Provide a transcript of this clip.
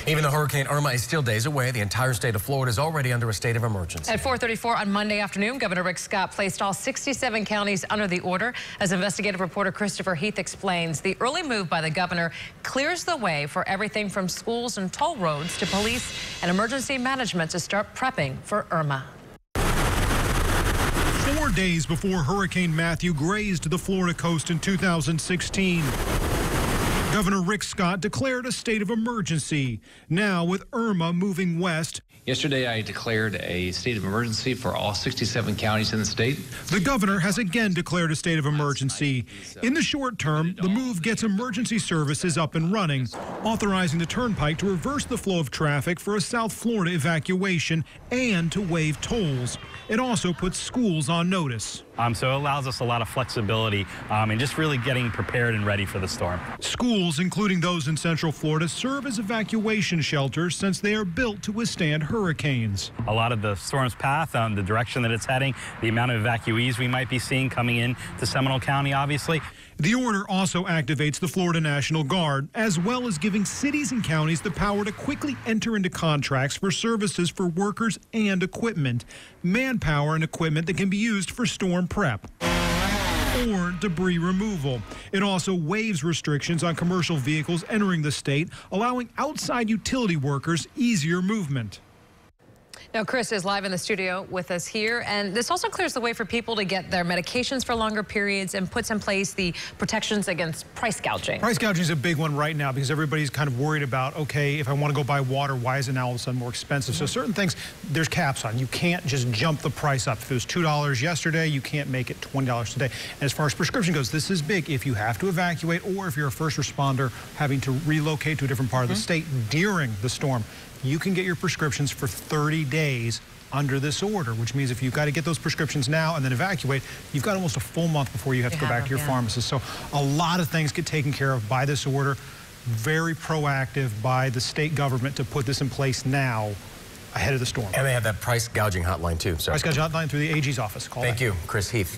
Even though Hurricane Irma is still days away, the entire state of Florida is already under a state of emergency. At 4:34 on Monday afternoon, Governor Rick Scott placed all 67 counties under the order. As investigative reporter Christopher Heath explains, the early move by the governor clears the way for everything from schools and toll roads to police and emergency management to start prepping for Irma. 4 days before Hurricane Matthew grazed the Florida coast in 2016. Governor Rick Scott declared a state of emergency. Now, with Irma moving west, yesterday I declared a state of emergency for all 67 counties in the state. The governor has again declared a state of emergency. In the short term, the move gets emergency services up and running, authorizing the turnpike to reverse the flow of traffic for a South Florida evacuation and to waive tolls. It also puts schools on notice. So it allows us a lot of flexibility and just really getting prepared and ready for the storm. Schools, including those in Central Florida, serve as evacuation shelters since they are built to withstand hurricanes. A lot of the storm's path, the direction that it's heading, the amount of evacuees we might be seeing coming in to Seminole County, obviously. The order also activates the Florida National Guard, as well as giving cities and counties the power to quickly enter into contracts for services for workers and equipment, manpower and equipment that can be used for storm prep or debris removal. It also waives restrictions on commercial vehicles entering the state, allowing outside utility workers easier movement. Now, Chris is live in the studio with us here, and this also clears the way for people to get their medications for longer periods and puts in place the protections against price gouging. Price gouging is a big one right now because everybody's kind of worried about, okay, if I want to go buy water, why is it now all of a sudden more expensive? So certain things, there's caps on. You can't just jump the price up. If it was $2 yesterday, you can't make it $20 today. And as far as prescription goes, this is big. If you have to evacuate or if you're a first responder having to relocate to a different part of the state during the storm, you can get your prescriptions for 30 days under this order, which means if you've got to get those prescriptions now and then evacuate, you've got almost a full month before you have to go back to your pharmacist. So a lot of things get taken care of by this order. Very proactive by the state government to put this in place now ahead of the storm. And they have that price gouging hotline too. So price gouging hotline through the AG's office. Thank you, Chris Heath.